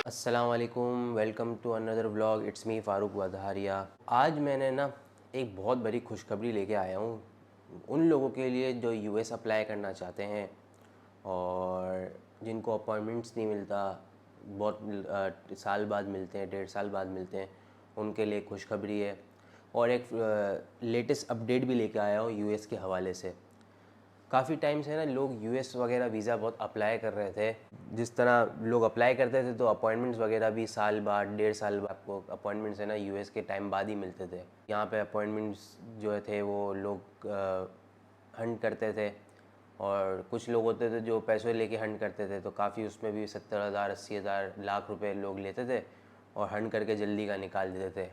अस्सलाम वालेकुम, welcome to another vlog. It's me Farooq Vadhariya. आज मैंने ना एक बहुत बड़ी खुशखबरी लेके आया हूँ उन लोगों के लिए जो यूएस अप्लाई करना चाहते हैं और जिनको अपॉइंटमेंट्स नहीं मिलता, बहुत साल बाद मिलते हैं, 1.5 साल बाद मिलते हैं। उनके लिए खुशखबरी है और एक लेटेस्ट अपडेट भी लेके आया हूँ यूएस के हवाले से। काफ़ी टाइम से ना लोग यूएस वगैरह वीज़ा बहुत अप्लाई कर रहे थे। जिस तरह लोग अप्लाई करते थे तो अपॉइंटमेंट्स वगैरह भी साल बाद, 1.5 साल बाद आपको अपॉइंटमेंट्स है ना यूएस के टाइम बाद ही मिलते थे। यहाँ पे अपॉइंटमेंट्स जो थे वो लोग हंट करते थे और कुछ लोग होते थे जो पैसे लेके हंट करते थे, तो काफ़ी उसमें भी 70,000, 80,000, लाख रुपए लोग लेते थे और हंट करके जल्दी का निकाल देते थे।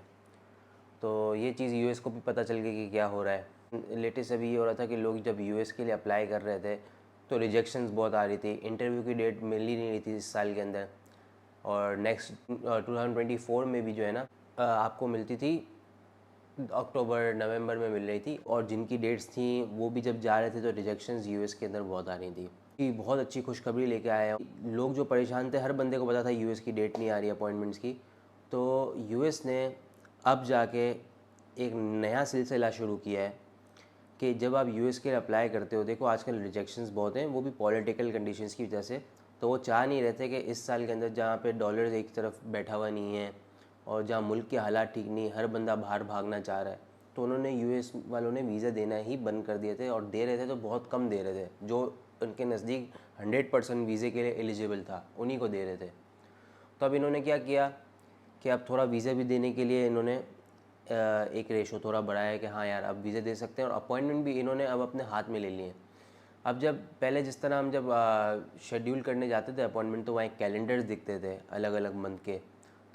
तो ये चीज़ यूएस को भी पता चल गई कि क्या हो रहा है। लेटेस्ट अभी ये हो रहा था कि लोग जब यूएस के लिए अप्लाई कर रहे थे तो रिजेक्शंस बहुत आ रही थी, इंटरव्यू की डेट मिल ही नहीं रही थी इस साल के अंदर। और नेक्स्ट 2024 में भी जो है ना आपको मिलती थी, अक्टूबर नवंबर में मिल रही थी, और जिनकी डेट्स थी वो भी जब जा रहे थे तो रिजेक्शंस यूएस के अंदर बहुत आ रही थी। कि बहुत अच्छी खुशखबरी लेके आया हूँ। लोग जो परेशान थे, हर बंदे को पता था यूएस की डेट नहीं आ रही अपॉइंटमेंट्स की, तो यूएस ने अब जाके एक नया सिलसिला शुरू किया है कि जब आप यूएस के लिए अप्लाई करते हो, देखो आजकल रिजेक्शंस बहुत हैं, वो भी पॉलिटिकल कंडीशंस की वजह से। तो वो चाह नहीं रहते कि इस साल के अंदर जहाँ पे डॉलर एक तरफ बैठा हुआ नहीं है और जहाँ मुल्क के हालात ठीक नहीं, हर बंदा बाहर भागना चाह रहा है, तो उन्होंने यूएस वालों ने वीज़ा देना ही बंद कर दिए थे। और दे रहे थे तो बहुत कम दे रहे थे, जो उनके नज़दीक 100% वीज़े के लिए एलिजिबल था उन्हीं को दे रहे थे। तो अब इन्होंने क्या किया कि अब थोड़ा वीज़ा भी देने के लिए इन्होंने एक रेशो थोड़ा बढ़ाया है कि हाँ यार अब वीज़ा दे सकते हैं, और अपॉइंटमेंट भी इन्होंने अब अपने हाथ में ले लिए हैं। अब जब पहले जिस तरह हम जब शेड्यूल करने जाते थे अपॉइंटमेंट, तो वहाँ एक कैलेंडर्स दिखते थे अलग अलग मंथ के।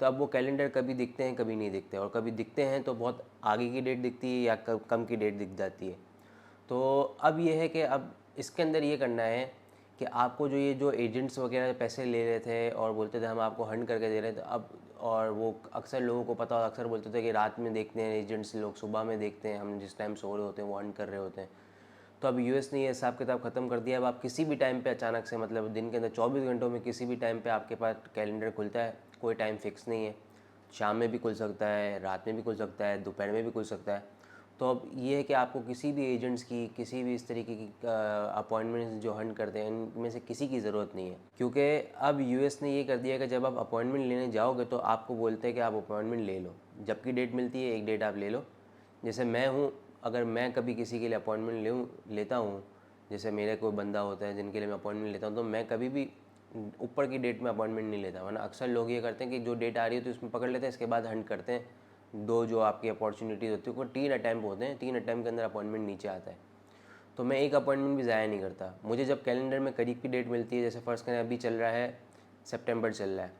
तो अब वो कैलेंडर कभी दिखते हैं कभी नहीं दिखते, और कभी दिखते हैं तो बहुत आगे की डेट दिखती है या कम की डेट दिख जाती है। तो अब ये है कि अब इसके अंदर ये करना है कि आपको जो एजेंट्स वगैरह पैसे ले रहे थे और बोलते थे हम आपको हंड करके दे रहे थे, अब और वो अक्सर लोगों को पता, अक्सर बोलते थे कि रात में देखते हैं एजेंट्स लोग, सुबह में देखते हैं हम जिस टाइम सो रहे होते हैं वो हंड कर रहे होते हैं। तो अब यूएस ने ये हिसाब किताब ख़त्म कर दिया। अब आप किसी भी टाइम पे अचानक से, मतलब दिन के अंदर 24 घंटों में किसी भी टाइम पे आपके पास कैलेंडर खुलता है, कोई टाइम फिक्स नहीं है। शाम में भी खुल सकता है, रात में भी खुल सकता है, दोपहर में भी खुल सकता है। तो अब ये है कि आपको किसी भी एजेंट्स की, किसी भी इस तरीके की अपॉइंटमेंट्स जो हंट करते हैं, इनमें से किसी की ज़रूरत नहीं है। क्योंकि अब यूएस ने ये कर दिया कि जब आप अपॉइंटमेंट लेने जाओगे तो आपको बोलते हैं कि आप अपॉइंटमेंट ले लो, जबकि डेट मिलती है एक डेट आप ले लो। जैसे मैं हूँ, अगर मैं कभी किसी के लिए अपॉइंटमेंट लेता हूँ, जैसे मेरे कोई बंदा होता है जिनके लिए मैं अपॉइंटमेंट लेता हूँ, तो मैं कभी भी ऊपर की डेट में अपॉइंटमेंट नहीं लेता। वरना अक्सर लोग ये करते हैं कि जो डेट आ रही है तो उसमें पकड़ लेते हैं, इसके बाद हंट करते हैं। दो जो आपकी अपॉर्चुनिटीज़ होती है, वो 3 अटैम्प्ट होते हैं, 3 अटैम्प्ट के अंदर अपॉइंटमेंट नीचे आता है। तो मैं एक अपॉइंटमेंट भी ज़ाया नहीं करता। मुझे जब कैलेंडर में करीब की डेट मिलती है, जैसे फ़र्ज़ करें अभी चल रहा है सितंबर चल रहा है,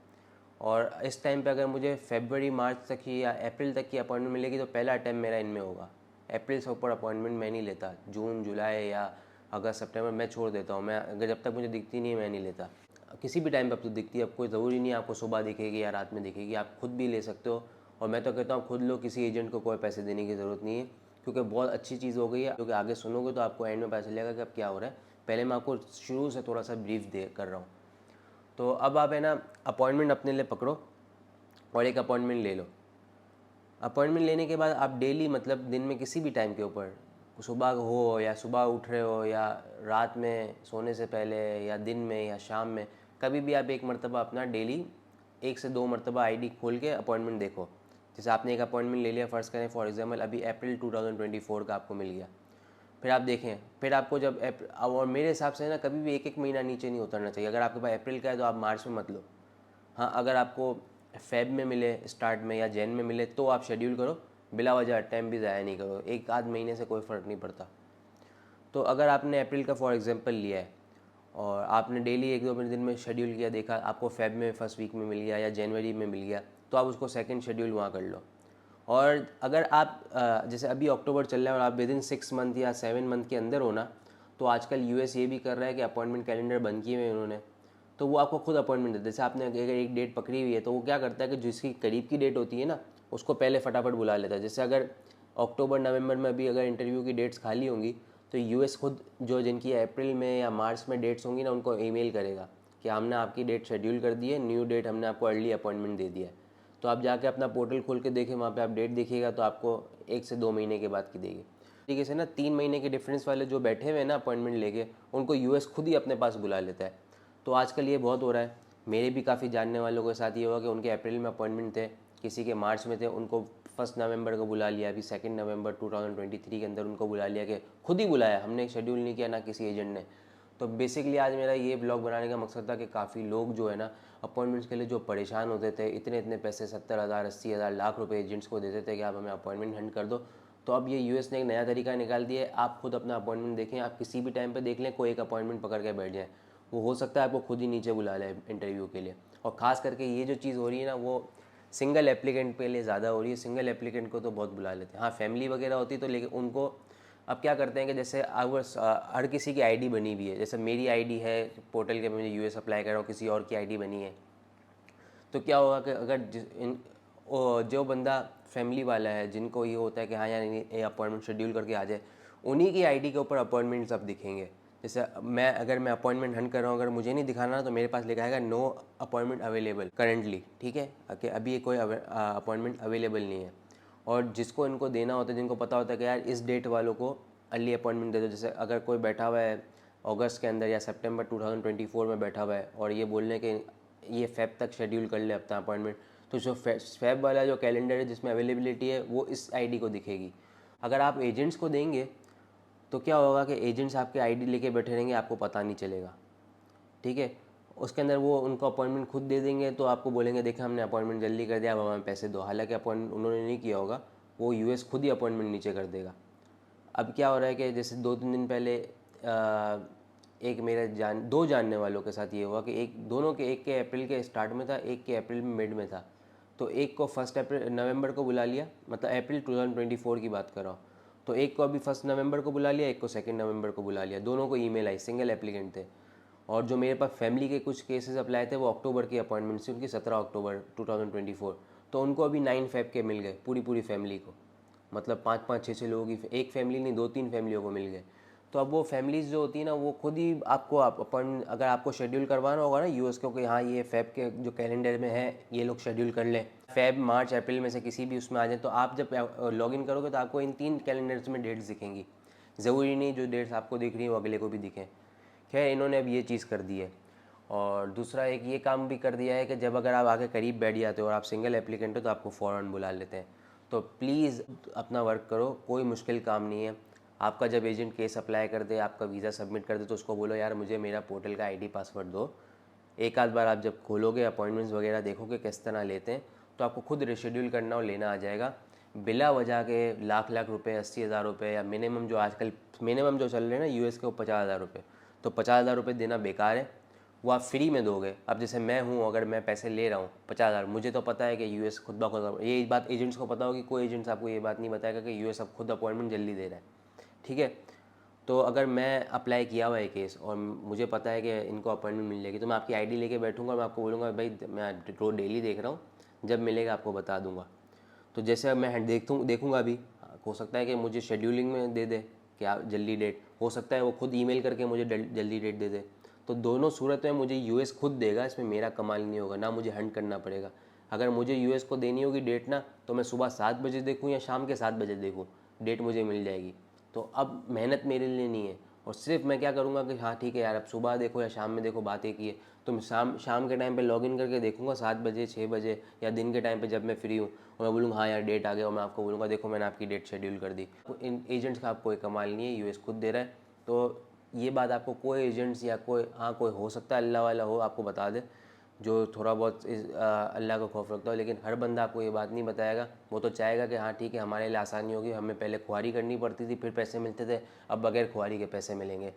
और इस टाइम पे अगर मुझे फरवरी मार्च तक की या अप्रैल तक की अपॉइंटमेंट मिलेगी तो पहला अटैम्प्ट मेरा इनमें होगा। अप्रैल से ऊपर अपॉइंटमेंट मैं नहीं लेता। जून, जुलाई या अगस्त, सितंबर मैं छोड़ देता हूँ। मैं अगर जब तक मुझे दिखती नहीं है मैं नहीं लेता। किसी भी टाइम पे अब तो दिखती है, अब कोई ज़रूरी नहीं है आपको सुबह दिखेगी या रात में दिखेगी, आप खुद भी ले सकते हो। और मैं तो कहता हूँ खुद लो, किसी एजेंट को कोई पैसे देने की ज़रूरत नहीं है, क्योंकि बहुत अच्छी चीज़ हो गई है। क्योंकि आगे सुनोगे तो आपको एंड में पता चलेगा कि अब क्या हो रहा है। पहले मैं आपको शुरू से थोड़ा सा ब्रीफ दे कर रहा हूँ। तो अब आप है ना अपॉइंटमेंट अपने लिए पकड़ो और एक अपॉइंटमेंट ले लो। अपॉइंटमेंट लेने के बाद आप डेली, मतलब दिन में किसी भी टाइम के ऊपर, सुबह हो या सुबह उठ रहे हो या रात में सोने से पहले या दिन में या शाम में, कभी भी आप एक मरतबा अपना डेली 1 से 2 मरतबा आईडी खोल के अपॉइंटमेंट देखो। जैसे आपने एक अपॉइंटमेंट ले लिया, फ़र्ज़ करें फॉर एग्जांपल अभी अप्रैल 2024 का आपको मिल गया, फिर आप देखें, फिर आपको जब और मेरे हिसाब से ना कभी भी एक एक महीना नीचे नहीं उतरना चाहिए। अगर आपके पास अप्रैल का है तो आप मार्च में मत लो। हाँ, अगर आपको फेब में मिले स्टार्ट में या जैन में मिले तो आप शेड्यूल करो, बिला वजह टाइम भी ज़ाया नहीं करो। एक आध महीने से कोई फ़र्क नहीं पड़ता। तो अगर आपने अप्रैल का फॉर एग्जांपल लिया है और आपने डेली 1-2 दिन में शेड्यूल किया, देखा आपको फेब में फर्स्ट वीक में मिल गया या जनवरी में मिल गया, तो आप उसको सेकंड शेड्यूल वहाँ कर लो। और अगर आप जैसे अभी अक्टूबर चल रहा है और आप विद इन 6 मंथ या 7 मंथ के अंदर हो ना, तो आजकल यूएस ये भी कर रहा है कि अपॉइंटमेंट कैलेंडर बंद किए हुए हैं उन्होंने। तो वो आपको खुद अपॉइंटमेंट देते हैं। जैसे आपने अगर एक डेट पकड़ी हुई है तो वो क्या करता है कि जिसकी करीब की डेट होती है ना, उसको पहले फटाफट बुला लेता है। जैसे अगर अक्टूबर नवंबर में अभी अगर इंटरव्यू की डेट्स खाली होंगी तो यूएस खुद जो जिनकी अप्रैल में या मार्च में डेट्स होंगी ना, उनको ईमेल करेगा कि हमने आपकी डेट शेड्यूल कर दी है, न्यू डेट हमने आपको अर्ली अपॉइंटमेंट दे दिया है। तो आप जाके अपना पोर्टल खोल के देखें, वहाँ पे आप डेट देखिएगा तो आपको 1 से 2 महीने के बाद की देगी। तरीके से ना 3 महीने के डिफरेंस वाले जो बैठे हुए हैं ना अपॉइंटमेंट लेके, उनको यूएस खुद ही अपने पास बुला लेता है। तो आजकल ये बहुत हो रहा है। मेरे भी काफ़ी जानने वालों के साथ ये हुआ कि उनके अप्रैल में अपॉइंटमेंट थे, किसी के मार्च में थे, उनको 1 नवंबर को बुला लिया, अभी 2 नवंबर 2023 के अंदर उनको बुला लिया, कि खुद ही बुलाया, हमने शेड्यूल नहीं किया ना किसी एजेंट ने। तो बेसिकली आज मेरा ये ब्लॉग बनाने का मकसद था कि काफ़ी लोग जो है ना अपॉइंटमेंट्स के लिए जो परेशान होते थे, इतने इतने पैसे 70,000 80,000 लाख रुपए एजेंट्स को देते थे कि आप हमें अपॉइंटमेंट हंट कर दो। तो अब ये यूएस ने एक नया तरीका निकाल दिया है, आप खुद अपना अपॉइंटमेंट देखें, आप किसी भी टाइम पे देख लें, कोई एक अपॉइंटमेंट पकड़ के बैठ जाए, वो हो सकता है आपको खुद ही नीचे बुला ले इंटरव्यू के लिए। और ख़ास करके ये जो चीज़ हो रही है ना, वो सिंगल एप्लीकेंट पे लिए ज़्यादा हो रही है। सिंगल एप्लीकेंट को तो बहुत बुला लेते हैं, हाँ फैमिली वगैरह होती तो, लेकिन उनको अब क्या करते हैं कि जैसे अगर हर किसी की आईडी बनी हुई है, जैसे मेरी आईडी है पोर्टल के, मुझे यूएस अप्लाई कर रहा हूँ, किसी और की आईडी बनी है, तो क्या होगा कि अगर जो बंदा फैमिली वाला है, जिनको ये होता है कि हाँ यार ये अपॉइंटमेंट शेड्यूल करके आ जाए, उन्हीं की आईडी के ऊपर अपॉइंटमेंट्स अब दिखेंगे। जैसे अगर मैं अपॉइंटमेंट हंट कर रहा हूँ, अगर मुझे नहीं दिखाना तो मेरे पास लिखा आएगा नो अपॉइंटमेंट अवेलेबल करेंटली, ठीक है, कि अभी कोई अपॉइंटमेंट अवेलेबल नहीं है। और जिसको इनको देना होता है, जिनको पता होता है कि यार इस डेट वालों को अर्ली अपॉइंटमेंट दे दो, जैसे अगर कोई बैठा हुआ है अगस्त के अंदर या सितंबर 2024 में बैठा हुआ है और ये बोलने के ये फेब तक शेड्यूल कर ले अपना अपॉइंटमेंट, तो जो फेब वाला जो कैलेंडर है जिसमें अवेलेबिलिटी है वो इस आईडी को दिखेगी। अगर आप एजेंट्स को देंगे तो क्या होगा कि एजेंट्स आपके आईडी लेके बैठे रहेंगे, आपको पता नहीं चलेगा, ठीक है। उसके अंदर वो उनको अपॉइंटमेंट खुद दे देंगे, तो आपको बोलेंगे देखा हमने अपॉइंटमेंट जल्दी कर दिया, अब हमें पैसे दो। हालांकि अपॉइंटमेंट उन्होंने नहीं किया होगा, वो यूएस खुद ही अपॉइंटमेंट नीचे कर देगा। अब क्या हो रहा है कि जैसे 2-3 दिन पहले एक मेरे दो जानने वालों के साथ ये हुआ कि एक के अप्रैल के स्टार्ट में था, एक के अप्रैल में मिड में था। तो एक को 1 नवंबर को बुला लिया, मतलब अप्रैल 2024 की बात कर रहा हूँ। तो एक को अभी 1 नवंबर को बुला लिया, एक को 2 नवंबर को बुला लिया, दोनों को ईमेल आई, सिंगल एप्लीकेंट थे। और जो मेरे पास फैमिली के कुछ केसेस अप्लाई थे, वो अक्टूबर की अपॉइंटमेंट थी उनकी, 17 अक्टूबर 2024। तो उनको अभी 9 फेब के मिल गए, पूरी फैमिली को, मतलब 5-5 6-6 लोगों की, एक फैमिली नहीं 2-3 फैमिलियों को मिल गए। तो अब वो फैमिलीज़ जो होती है ना, वो खुद ही आपको अपॉइंट अगर आपको शेड्यूल करवाना होगा ना यूएस को, कि हाँ ये फेब के जो कैलेंडर में है ये लोग शेड्यूल कर लें, फेब मार्च अप्रैल में से किसी भी उसमें आ जाए, तो आप जब लॉगिन करोगे तो आपको इन 3 कैलेंडर्स में डेट्स दिखेंगी। ज़रूरी नहीं जो डेट्स आपको दिख रही हैं वो अगले को भी दिखें। खैर इन्होंने अब ये चीज़ कर दी है। और दूसरा एक ये काम भी कर दिया है कि जब अगर आप आगे करीब बैठ जाते हो और आप सिंगल एप्लीकेंट हो तो आपको फ़ौरन बुला लेते हैं। तो प्लीज़ अपना वर्क करो, कोई मुश्किल काम नहीं है। आपका जब एजेंट केस अप्लाई कर दे, आपका वीज़ा सबमिट कर दे, तो उसको बोलो यार मुझे मेरा पोर्टल का आईडी पासवर्ड दो। एक आध बार आप जब खोलोगे, अपॉइंटमेंट्स वगैरह देखोगे किस तरह लेते हैं, तो आपको खुद रिशेड्यूल करना और लेना आ जाएगा। बिला वजह के लाख लाख रुपए, 80,000 रुपये, या मिनिमम जो आजकल मिनिमम जो चल रहे हैं ना यूएस के, वो 50,000 रुपये। तो 50,000 रुपये देना बेकार है, वो आप फ्री में दोगे। अब जैसे मैं हूँ, अगर मैं पैसे ले रहा हूँ 50,000, मुझे तो पता है कि यूएस खुद ब खुद, ये बात एजेंट्स को पता होगी, कोई एजेंट्स आपको ये बात नहीं बताएगा कि यूएस अब खुद अपॉइंटमेंट जल्दी दे रहा है, ठीक है। तो अगर मैं अप्लाई किया हुआ है केस और मुझे पता है कि इनको अपॉइंटमेंट मिल जाएगी, तो मैं आपकी आईडी लेके बैठूंगा, मैं आपको बोलूँगा भाई मैं रोज डेली देख रहा हूँ, जब मिलेगा आपको बता दूंगा। तो जैसे मैं देखूंगा अभी, हो सकता है कि मुझे शेड्यूलिंग में दे दे कि आप जल्दी डेट, हो सकता है वो खुद ईमेल करके मुझे जल्दी डेट दे दे। तो दोनों सूरत में मुझे यूएस खुद देगा, इसमें मेरा कमाल नहीं होगा, ना मुझे हंट करना पड़ेगा। अगर मुझे यूएस को देनी होगी डेट ना, तो मैं सुबह 7 बजे देखूँ या शाम के 7 बजे देखूँ, डेट मुझे मिल जाएगी। तो अब मेहनत मेरे लिए नहीं है, और सिर्फ मैं क्या करूँगा कि हाँ ठीक है यार, अब सुबह देखो या शाम में देखो, बात एक ही है। तो मैं शाम के टाइम पे लॉगिन करके देखूंगा 7 बजे 6 बजे, या दिन के टाइम पे जब मैं फ्री हूँ, और मैं बोलूँगा हाँ यार डेट आ गया, और मैं आपको बोलूँगा देखो मैंने आपकी डेट शेड्यूल कर दी। तो इन एजेंट्स का आपको कोई कमाल नहीं है, यूएस खुद दे रहा है। तो ये बात आपको कोई एजेंट्स या कोई हो सकता है अल्लाह वाला हो आपको बता दे, जो थोड़ा बहुत अल्लाह का खौफ रखता हो, लेकिन हर बंदा आपको ये बात नहीं बताएगा। वो तो चाहेगा कि हाँ ठीक है हमारे लिए आसानी होगी, हमें पहले खुआरी करनी पड़ती थी फिर पैसे मिलते थे, अब बगैर खुआरी के पैसे मिलेंगे,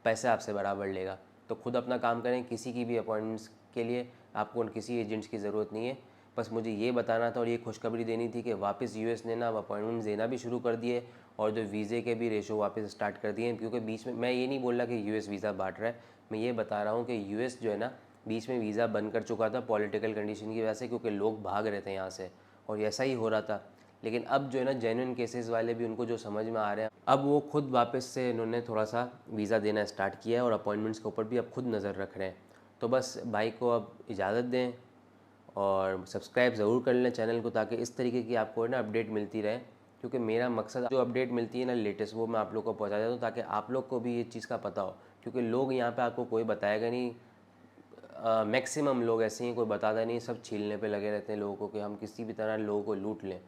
पैसे आपसे बराबर लेगा। तो खुद अपना काम करें, किसी की भी अपॉइंटमेंट्स के लिए आपको किसी एजेंट्स की ज़रूरत नहीं है। बस मुझे ये बताना था और ये खुशखबरी देनी थी कि वापस यूएस ने ना अब अपॉइंटमेंट्स देना भी शुरू कर दिए, और जो वीज़े के भी रेशो वापस स्टार्ट कर दिए हैं। क्योंकि बीच में मैं ये नहीं बोल रहा कि यूएस वीज़ा बांट रहा है, मैं ये बता रहा हूँ कि यूएस जो है ना बीच में वीज़ा बंद कर चुका था पॉलिटिकल कंडीशन की वजह से, क्योंकि लोग भाग रहे थे यहाँ से, और ऐसा ही हो रहा था। लेकिन अब जो है ना जेन्युइन केसेस वाले भी उनको जो समझ में आ रहे हैं, अब वो खुद वापस से इन्होंने थोड़ा सा वीज़ा देना स्टार्ट किया है, और अपॉइंटमेंट्स के ऊपर भी अब खुद नज़र रख रहे हैं। तो बस भाई को अब इजाज़त दें और सब्सक्राइब ज़रूर कर लें चैनल को, ताकि इस तरीके की आपको ना अपडेट मिलती रहे। क्योंकि मेरा मकसद जो अपडेट मिलती है ना लेटेस्ट, वो मैं आप लोग को पहुंचा देता हूँ, ताकि आप लोग को भी ये चीज़ का पता हो। क्योंकि लोग यहाँ पे आपको कोई बताएगा नहीं, मैक्सिमम लोग ऐसे ही, कोई बताता नहीं, सब छीलने पे लगे रहते हैं लोगों को कि हम किसी भी तरह लोगों को लूट लें।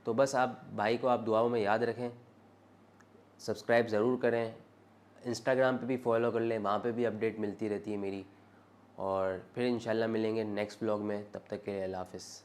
तो बस आप भाई को आप दुआओं में याद रखें, सब्सक्राइब ज़रूर करें, इंस्टाग्राम पे भी फॉलो कर लें, वहाँ पे भी अपडेट मिलती रहती है मेरी। और फिर इंशाल्लाह मिलेंगे नेक्स्ट व्लॉग में, तब तक के लिए अल्लाह हाफ़िज़।